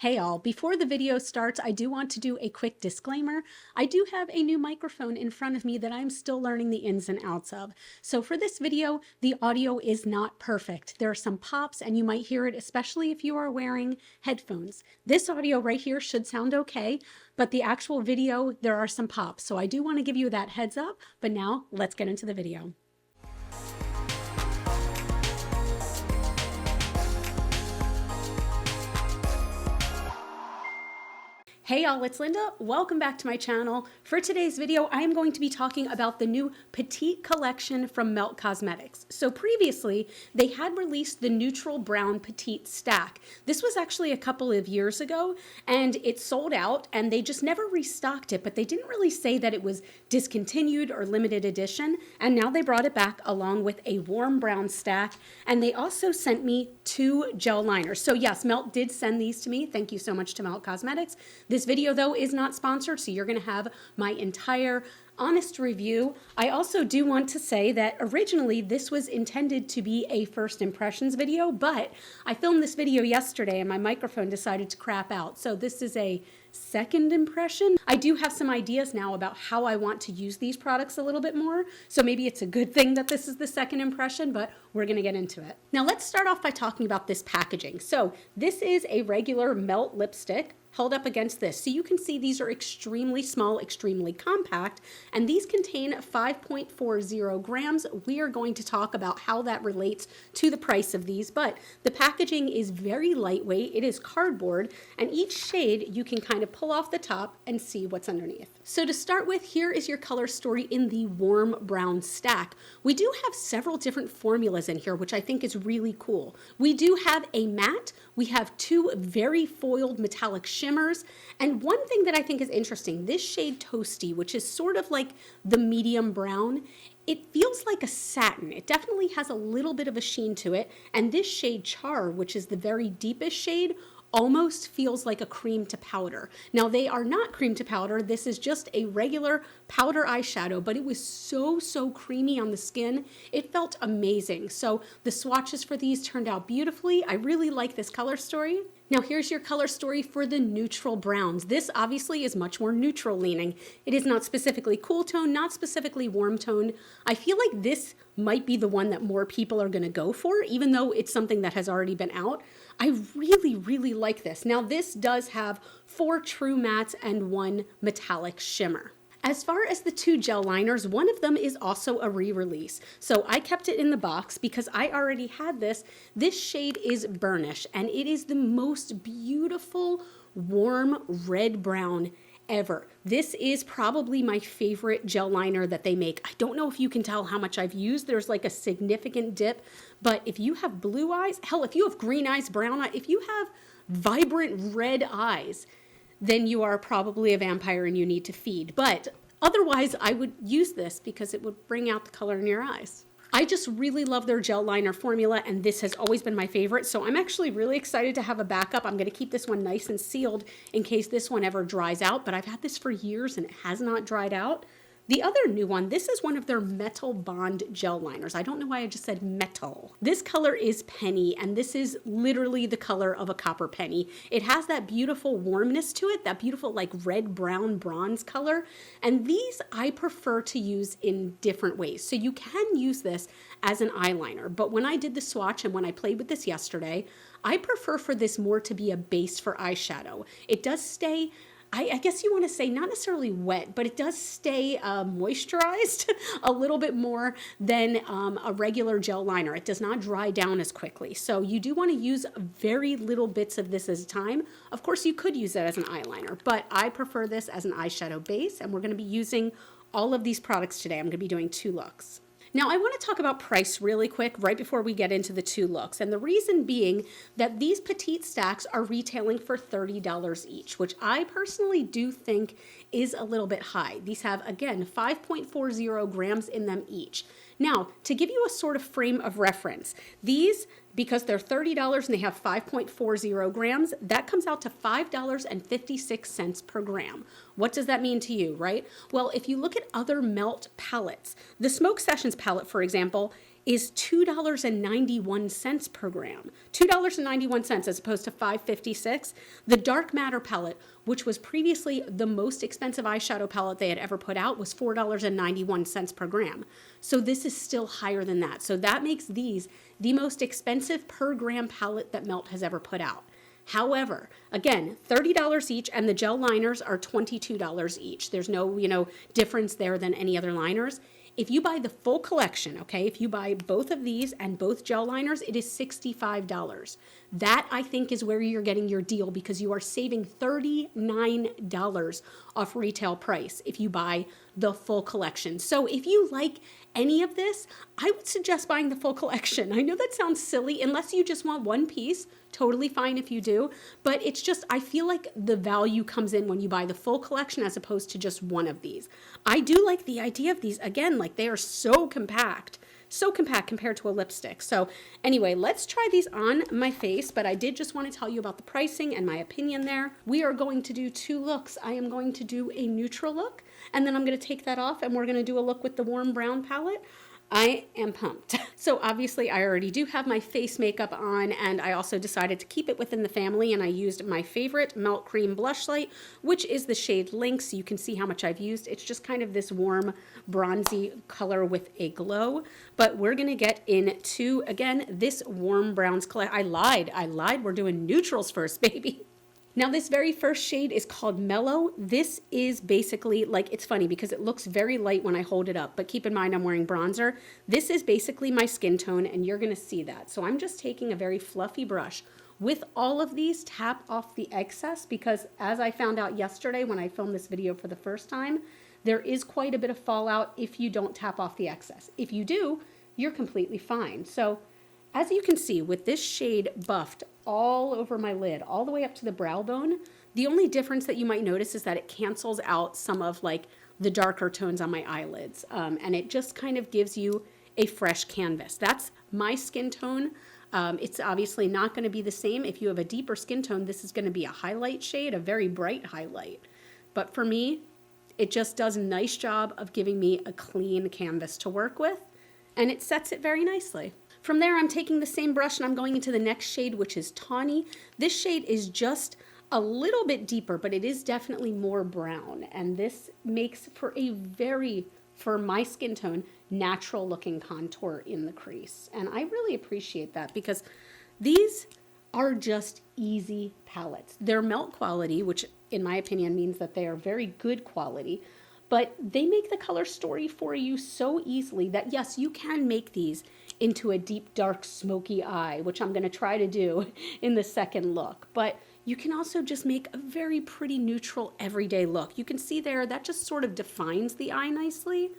Hey all, before the video starts, I do want to do a quick disclaimer. I do have a new microphone in front of me that I'm still learning the ins and outs of. So for this video, the audio is not perfect. There are some pops and you might hear it, especially if you are wearing headphones. This audio right here should sound okay, but the actual video, there are some pops. So I do want to give you that heads up, but now let's get into the video. Hey y'all, it's Linda. Welcome back to my channel. For today's video, I am going to be talking about the new Petite collection from Melt Cosmetics. So previously, they had released the neutral brown Petite stack. This was actually a couple of years ago, and it sold out, and they just never restocked it, but they didn't really say that it was discontinued or limited edition, and now they brought it back along with a warm brown stack, and they also sent me 2 gel liners. So yes, Melt did send these to me. Thank you so much to Melt Cosmetics. This video, though, is not sponsored, so you're going to have my entire honest review. I also do want to say that originally this was intended to be a first impressions video, but I filmed this video yesterday and my microphone decided to crap out. So this is a second impression. I do have some ideas now about how I want to use these products a little bit more. So maybe it's a good thing that this is the second impression, but we're going to get into it. Now let's start off by talking about this packaging. So this is a regular Melt lipstick held up against this. So you can see these are extremely small, extremely compact, and these contain 5.40 grams. We are going to talk about how that relates to the price of these, but the packaging is very lightweight. It is cardboard, and each shade you can kind of pull off the top and see what's underneath. So to start with, here is your color story in the warm brown stack. We do have several different formulas in here, which I think is really cool. We do have a matte, we have 2 very foiled metallic shimmers, and one thing that I think is interesting, this shade Toasty, which is sort of like the medium brown, it feels like a satin. It definitely has a little bit of a sheen to it, and this shade Char, which is the very deepest shade, almost feels like a cream to powder. Now they are not cream to powder, this is just a regular powder eyeshadow, but it was so creamy on the skin. It felt amazing. So the swatches for these turned out beautifully. I really like this color story. Now here's your color story for the neutral browns. This obviously is much more neutral leaning. It is not specifically cool tone, not specifically warm tone. I feel like this might be the one that more people are gonna go for, even though it's something that has already been out. I really like this. Now this does have 4 true mattes and 1 metallic shimmer. As far as the 2 gel liners, one of them is also a re-release. So I kept it in the box because I already had this. This shade is Burnish, and it is the most beautiful warm red-brown ever. This is probably my favorite gel liner that they make. I don't know if you can tell how much I've used. There's like a significant dip, but if you have blue eyes, hell, if you have green eyes, brown eyes, if you have vibrant red eyes, then you are probably a vampire and you need to feed. But otherwise, I would use this because it would bring out the color in your eyes. I just really love their gel liner formula, and this has always been my favorite. So I'm actually really excited to have a backup. I'm going to keep this one nice and sealed in case this one ever dries out, but I've had this for years and it has not dried out. The other new one, this is one of their Metal Bond gel liners. I don't know why I just said metal. This color is Penny, and this is literally the color of a copper penny. It has that beautiful warmness to it, that beautiful like red, brown, bronze color. And these I prefer to use in different ways. So you can use this as an eyeliner, but when I did the swatch and when I played with this yesterday, I prefer for this more to be a base for eyeshadow. It does stay, I guess you want to say not necessarily wet, but it does stay moisturized a little bit more than a regular gel liner. It does not dry down as quickly. So you do want to use very little bits of this at a time. Of course, you could use it as an eyeliner, but I prefer this as an eyeshadow base, and we're going to be using all of these products today. I'm going to be doing 2 looks. Now I want to talk about price really quick right before we get into the 2 looks, and the reason being that these Petite stacks are retailing for $30 each, which I personally do think is a little bit high. These have, again, 5.40 grams in them each. Now, to give you a sort of frame of reference, these, because they're $30 and they have 5.40 grams, that comes out to $5.56 per gram. What does that mean to you, right? Well, if you look at other Melt palettes, the Smoke Sessions palette, for example, is $2.91 per gram. $2.91 as opposed to $5.56. The Dark Matter palette, which was previously the most expensive eyeshadow palette they had ever put out, was $4.91 per gram. So this is still higher than that. So that makes these the most expensive per gram palette that Melt has ever put out. However, again, $30 each, and the gel liners are $22 each. There's no, difference there than any other liners. If you buy the full collection, okay, if you buy both of these and both gel liners, it is $65. That, I think, is where you're getting your deal, because you are saving $39 off retail price if you buy the full collection. So if you like any of this, I would suggest buying the full collection. I know that sounds silly, unless you just want one piece. Totally fine if you do, but it's just, I feel like the value comes in when you buy the full collection as opposed to just one of these. I do like the idea of these. Again, like, they are so compact compared to a lipstick. So anyway, let's try these on my face, but I did just want to tell you about the pricing and my opinion there. We are going to do two looks. I am going to do a neutral look, and then I'm going to take that off, and we're going to do a look with the warm brown palette. I am pumped. So obviously I already do have my face makeup on, and I also decided to keep it within the family, and I used my favorite Melt Cream Blush Light, which is the shade Lynx. You can see how much I've used. It's just kind of this warm bronzy color with a glow, but we're gonna get into, again, this warm browns color. I lied. We're doing neutrals first, baby. Now, this very first shade is called Mellow. This is basically, like, it's funny because it looks very light when I hold it up, but keep in mind I'm wearing bronzer. This is basically my skin tone, and you're gonna see that. So I'm just taking a very fluffy brush. With all of these, tap off the excess, because as I found out yesterday when I filmed this video for the first time, there is quite a bit of fallout if you don't tap off the excess. If you do, you're completely fine. So as you can see, with this shade buffed all over my lid, all the way up to the brow bone, the only difference that you might notice is that it cancels out some of, like, the darker tones on my eyelids. And it just kind of gives you a fresh canvas. That's my skin tone. It's obviously not going to be the same. If you have a deeper skin tone, this is going to be a highlight shade, a very bright highlight. But for me, it just does a nice job of giving me a clean canvas to work with, and it sets it very nicely. From there, I'm taking the same brush and I'm going into the next shade, which is Tawny. This shade is just a little bit deeper, but it is definitely more brown. And this makes for a very, for my skin tone, natural looking contour in the crease. And I really appreciate that, because these are just easy palettes. They're melt quality, which in my opinion means that they are very good quality. But they make the color story for you so easily that, yes, you can make these into a deep, dark, smoky eye, which I'm going to try to do in the second look. But you can also just make a very pretty, neutral, everyday look. You can see there, that just sort of defines the eye nicely.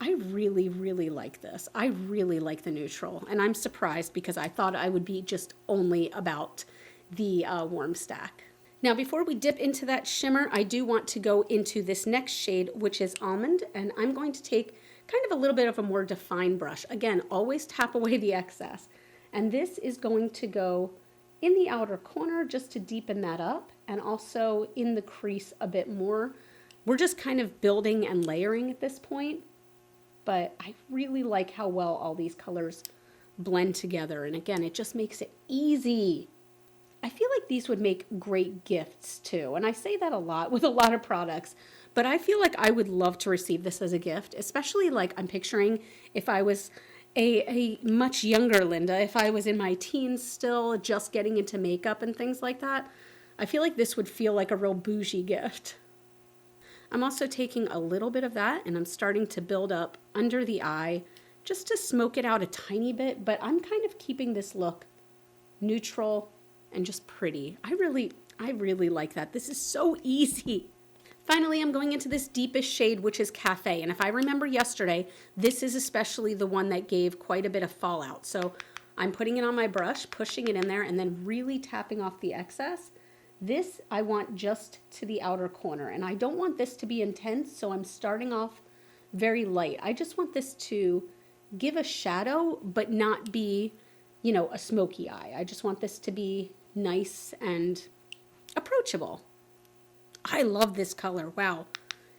I really, really like this. I really like the neutral. And I'm surprised, because I thought I would be just only about the warm stack. Now, before we dip into that shimmer, I do want to go into this next shade, which is Almond, and I'm going to take kind of a little bit of a more defined brush. Again, always tap away the excess. And this is going to go in the outer corner just to deepen that up, and also in the crease a bit more. We're just kind of building and layering at this point, but I really like how well all these colors blend together. And again, it just makes it easy. I feel like these would make great gifts too. And I say that a lot with a lot of products, but I feel like I would love to receive this as a gift, especially, like, I'm picturing if I was a much younger Linda, if I was in my teens still, just getting into makeup and things like that. I feel like this would feel like a real bougie gift. I'm also taking a little bit of that, and I'm starting to build up under the eye just to smoke it out a tiny bit, but I'm kind of keeping this look neutral and just pretty. I really like that. This is so easy. Finally, I'm going into this deepest shade, which is Cafe. And if I remember yesterday, this is especially the one that gave quite a bit of fallout. So I'm putting it on my brush, pushing it in there, and then really tapping off the excess. This I want just to the outer corner. And I don't want this to be intense, so I'm starting off very light. I just want this to give a shadow, but not be, you know, a smoky eye. I just want this to be nice and approachable. I love this color, wow.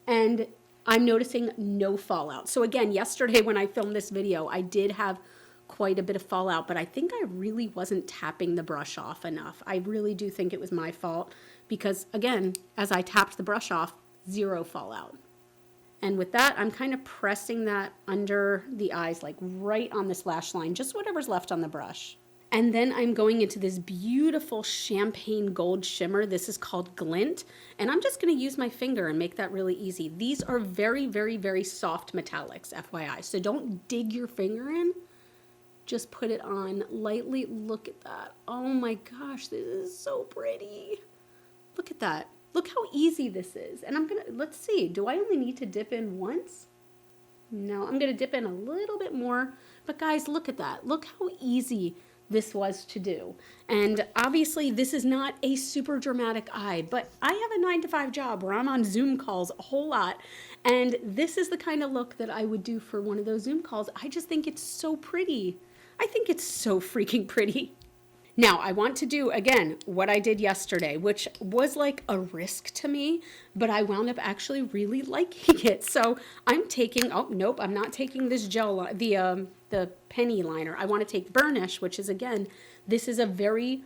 And I'm noticing no fallout. So again, yesterday when I filmed this video, I did have quite a bit of fallout, but I think I really wasn't tapping the brush off enough. I really do think it was my fault because again, as I tapped the brush off, zero fallout. And with that, I'm kind of pressing that under the eyes, like right on this lash line, just whatever's left on the brush. And then I'm going into this beautiful champagne gold shimmer. This is called Glint. And I'm just going to use my finger and make that really easy. These are very, very, very soft metallics, FYI. So don't dig your finger in. Just put it on lightly. Look at that. Oh my gosh, this is so pretty. Look at that. Look how easy this is. And I'm going to, let's see, do I only need to dip in once? No, I'm going to dip in a little bit more. But guys, look at that. Look how easy this was to do. And obviously this is not a super dramatic eye, but I have a 9-to-5 job where I'm on Zoom calls a whole lot. And this is the kind of look that I would do for one of those Zoom calls. I just think it's so pretty. I think it's so freaking pretty. Now, I want to do, again, what I did yesterday, which was like a risk to me, but I wound up actually really liking it. So I'm taking, oh, nope, I'm not taking this gel, the penny liner. I want to take Burnish, which is, again, this is a very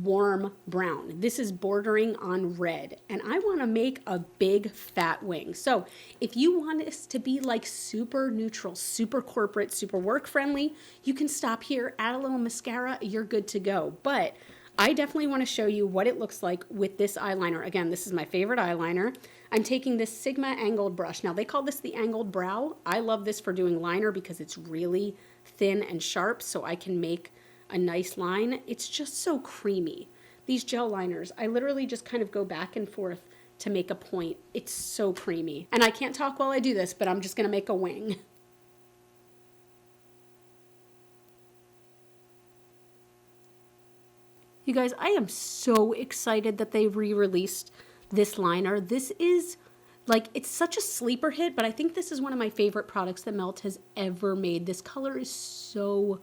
warm brown. This is bordering on red, and I want to make a big fat wing. So if you want this to be like super neutral, super corporate, super work friendly, you can stop here, add a little mascara, you're good to go. But I definitely want to show you what it looks like with this eyeliner. Again, this is my favorite eyeliner. I'm taking this Sigma angled brush. Now they call this the angled brow. I love this for doing liner because it's really thin and sharp, so I can make a nice line. It's just so creamy. These gel liners, I literally just kind of go back and forth to make a point. It's so creamy. And I can't talk while I do this, but I'm just gonna make a wing. You guys, I am so excited that they re-released this liner. This is like, it's such a sleeper hit, but I think this is one of my favorite products that Melt has ever made. This color is so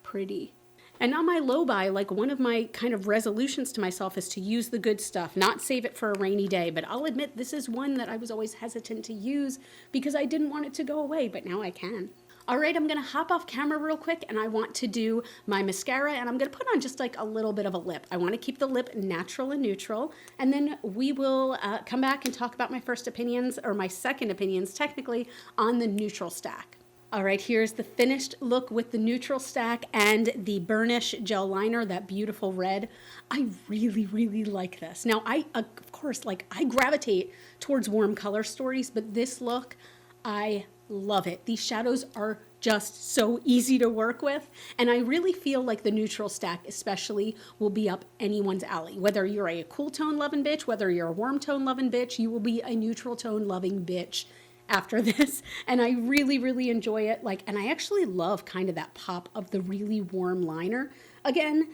pretty. And on my low buy, like one of my kind of resolutions to myself is to use the good stuff, not save it for a rainy day. But I'll admit this is one that I was always hesitant to use because I didn't want it to go away, but now I can. All right, I'm gonna hop off camera real quick and I want to do my mascara and I'm gonna put on just like a little bit of a lip. I wanna keep the lip natural and neutral, and then we will come back and talk about my first opinions, or my second opinions technically, on the neutral stack. All right, here's the finished look with the neutral stack and the Burnish gel liner, that beautiful red. I really, really like this. Now, of course, like I gravitate towards warm color stories, but this look, I love it. These shadows are just so easy to work with. And I really feel like the neutral stack especially will be up anyone's alley. Whether you're a cool tone loving bitch, whether you're a warm tone loving bitch, you will be a neutral tone loving bitch after this. And I really, really enjoy it. Like, and I actually love kind of that pop of the really warm liner. Again,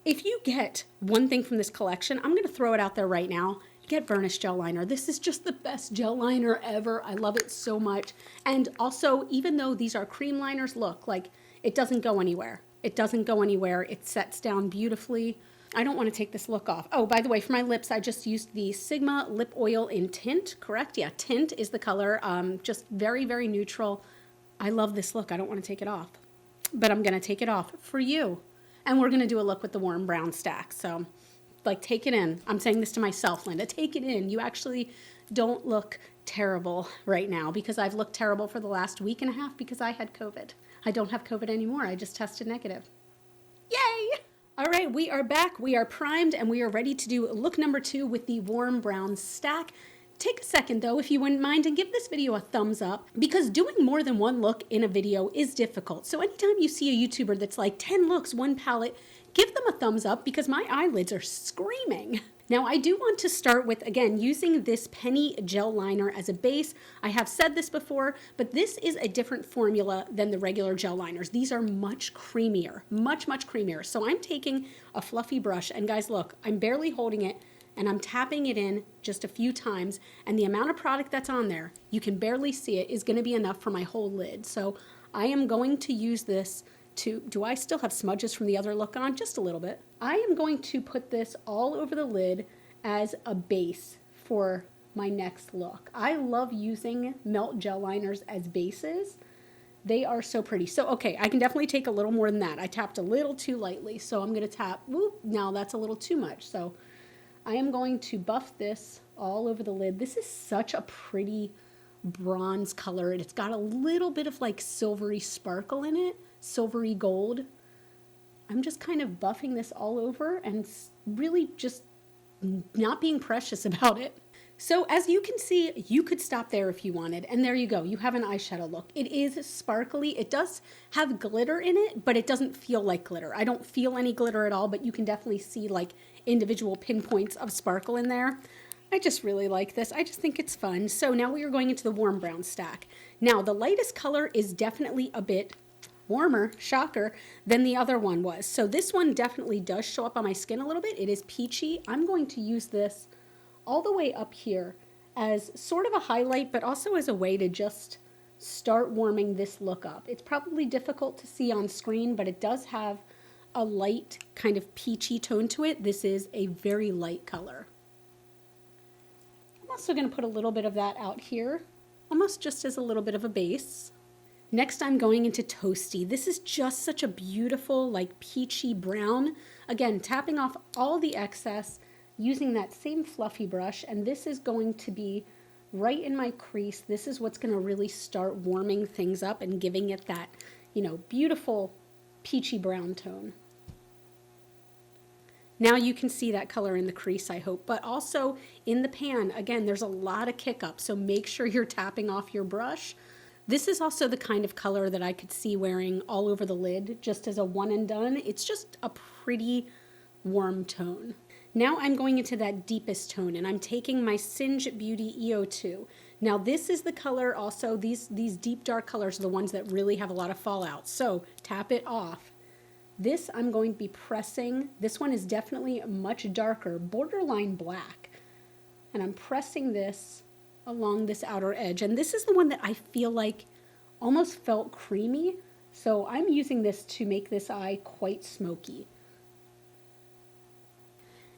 if you get one thing from this collection, I'm going to throw it out there right now. Get Burnish gel liner. This is just the best gel liner ever. I love it so much. And also, even though these are cream liners, look, like it doesn't go anywhere. It doesn't go anywhere. It sets down beautifully. I don't want to take this look off. Oh, by the way, for my lips, I just used the Sigma lip oil in Tint, correct? Yeah, Tint is the color. Just very, very neutral. I love this look. I don't want to take it off, but I'm going to take it off for you. And we're going to do a look with the warm brown stack. So like, take it in. I'm saying this to myself, Linda, take it in. You actually don't look terrible right now, because I've looked terrible for the last week and a half because I had COVID. I don't have COVID anymore. I just tested negative. Yay! All right, we are back. We are primed and we are ready to do look number 2 with the warm brown stack. Take a second though, if you wouldn't mind, and give this video a thumbs up, because doing more than one look in a video is difficult. So anytime you see a YouTuber that's like 10 looks, one palette, give them a thumbs up, because my eyelids are screaming. Now I do want to start with, again, using this penny gel liner as a base. I have said this before, but this is a different formula than the regular gel liners. These are much creamier, much, much creamier. So I'm taking a fluffy brush, and guys, look, I'm barely holding it, and I'm tapping it in just a few times, and the amount of product that's on there, you can barely see it, is gonna be enough for my whole lid. So I am going to use this to, do I still have smudges from the other look on? Just a little bit. I am going to put this all over the lid as a base for my next look. I love using Melt gel liners as bases. They are so pretty. So, okay, I can definitely take a little more than that. I tapped a little too lightly, so I'm going to tap, whoop, now that's a little too much. So I am going to buff this all over the lid. This is such a pretty bronze color. It's got a little bit of like silvery sparkle in it, silvery gold. I'm just kind of buffing this all over and really just not being precious about it. So as you can see, you could stop there if you wanted, and there you go. You have an eyeshadow look. It is sparkly. It does have glitter in it, but it doesn't feel like glitter. I don't feel any glitter at all, but you can definitely see like individual pinpoints of sparkle in there. I just really like this. I just think it's fun. So now we are going into the warm brown stack. Now the lightest color is definitely a bit warmer, shocker, than the other one was. So this one definitely does show up on my skin a little bit. It is peachy. I'm going to use this all the way up here as sort of a highlight, but also as a way to just start warming this look up. It's probably difficult to see on screen, but it does have a light kind of peachy tone to it. This is a very light color. I'm also going to put a little bit of that out here, almost just as a little bit of a base. Next, I'm going into Toasty. This is just such a beautiful, like peachy brown. Again, tapping off all the excess, using that same fluffy brush, and this is going to be right in my crease. This is what's going to really start warming things up and giving it that, you know, beautiful peachy brown tone. Now you can see that color in the crease, I hope, but also in the pan. Again, there's a lot of kick up, so make sure you're tapping off your brush. This is also the kind of color that I could see wearing all over the lid, just as a one and done. It's just a pretty warm tone. Now I'm going into that deepest tone, and I'm taking my Singe Beauty EO2. Now this is the color also, these deep dark colors are the ones that really have a lot of fallout. So tap it off. This I'm going to be pressing. This one is definitely much darker, borderline black. And I'm pressing this along this outer edge. And this is the one that I feel like almost felt creamy. So I'm using this to make this eye quite smoky.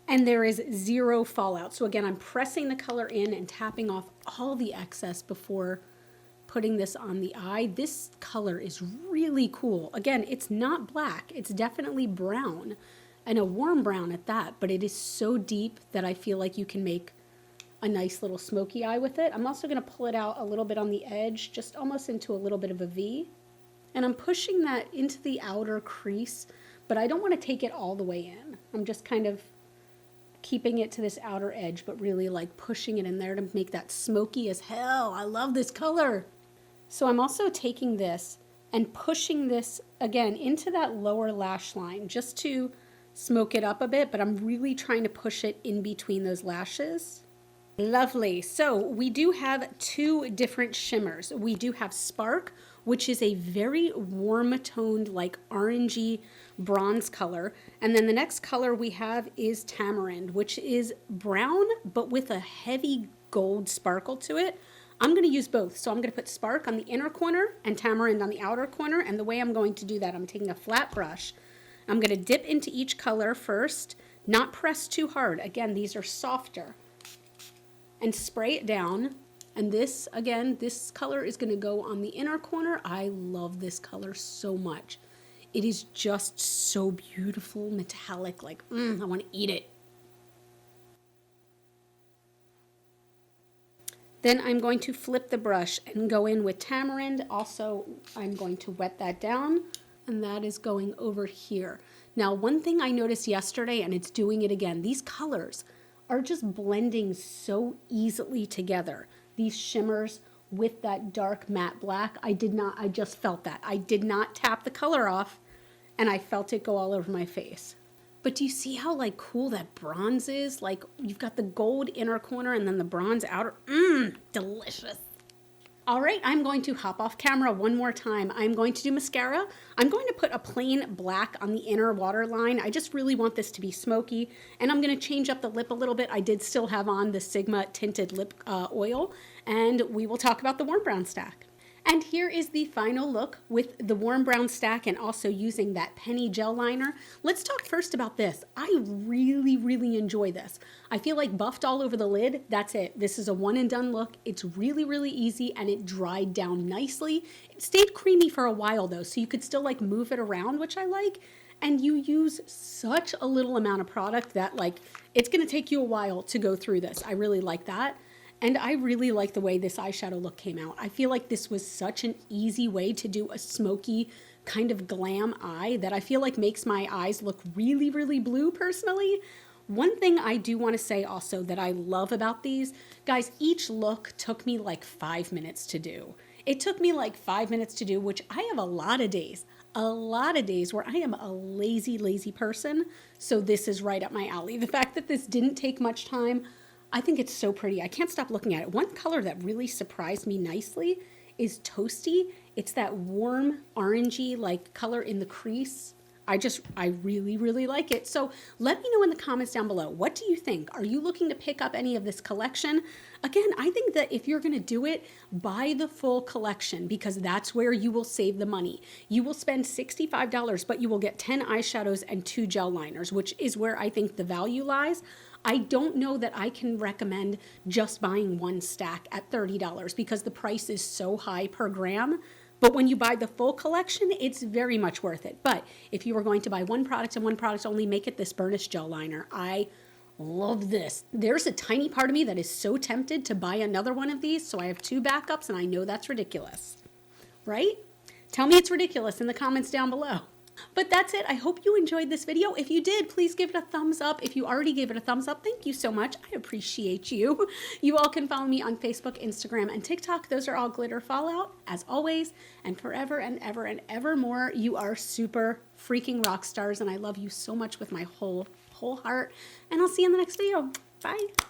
And there is zero fallout. So again, I'm pressing the color in and tapping off all the excess before putting this on the eye. This color is really cool. Again, it's not black. It's definitely brown, and a warm brown at that, but it is so deep that I feel like you can make a nice little smoky eye with it. I'm also going to pull it out a little bit on the edge, just almost into a little bit of a V. And I'm pushing that into the outer crease, but I don't want to take it all the way in. I'm just kind of keeping it to this outer edge, but really like pushing it in there to make that smoky as hell. I love this color. So I'm also taking this and pushing this again into that lower lash line just to smoke it up a bit, but I'm really trying to push it in between those lashes. Lovely. So we do have two different shimmers. We do have Spark, which is a very warm toned, like orangey bronze color. And then the next color we have is Tamarind, which is brown, but with a heavy gold sparkle to it. I'm going to use both. So I'm going to put Spark on the inner corner and Tamarind on the outer corner. And the way I'm going to do that, I'm taking a flat brush. I'm going to dip into each color first, not press too hard. Again, these are softer. And spray it down. And this, again, this color is going to go on the inner corner. I love this color so much. It is just so beautiful, metallic, like, I want to eat it. Then I'm going to flip the brush and go in with Tamarind. Also, I'm going to wet that down, and that is going over here. Now, one thing I noticed yesterday, and it's doing it again, these colors are just blending so easily together. These shimmers with that dark matte black. I just felt that. I did not tap the color off, and I felt it go all over my face. But do you see how like cool that bronze is? Like you've got the gold inner corner and then the bronze outer. Delicious. All right, I'm going to hop off camera one more time. I'm going to do mascara. I'm going to put a plain black on the inner waterline. I just really want this to be smoky, and I'm going to change up the lip a little bit. I did still have on the Sigma tinted lip oil, and we will talk about the warm brown stack. And here is the final look with the warm brown stack and also using that penny gel liner. Let's talk first about this. I really, really enjoy this. I feel like buffed all over the lid. That's it. This is a one and done look. It's really, really easy and it dried down nicely. It stayed creamy for a while though, so you could still like move it around, which I like. And you use such a little amount of product that like, it's gonna take you a while to go through this. I really like that. And I really like the way this eyeshadow look came out. I feel like this was such an easy way to do a smoky kind of glam eye that I feel like makes my eyes look really, really blue personally. One thing I do want to say also that I love about these, guys, each look took me like 5 minutes to do. It took me like 5 minutes to do, which I have a lot of days where I am a lazy, lazy person. So this is right up my alley. The fact that this didn't take much time, I think it's so pretty. I can't stop looking at it. One color that really surprised me nicely is Toasty. It's that warm orangey like color in the crease. I really, really like it. So let me know in the comments down below. What do you think? Are you looking to pick up any of this collection? Again, I think that if you're going to do it, buy the full collection because that's where you will save the money. You will spend $65, but you will get 10 eyeshadows and 2 gel liners, which is where I think the value lies. I don't know that I can recommend just buying one stack at $30 because the price is so high per gram. But when you buy the full collection, it's very much worth it. But if you were going to buy one product and one product only, make it this Burnish gel liner. I love this. There's a tiny part of me that is so tempted to buy another one of these. So I have 2 backups and I know that's ridiculous, right? Tell me it's ridiculous in the comments down below. But that's it. I hope you enjoyed this video. If you did, please give it a thumbs up. If you already gave it a thumbs up, thank you so much. I appreciate you. You all can follow me on Facebook, Instagram, and TikTok. Those are all Glitter Fallout. As always, and forever and ever and ever more, you are super freaking rock stars, and I love you so much with my whole heart. And I'll see you in the next video. Bye.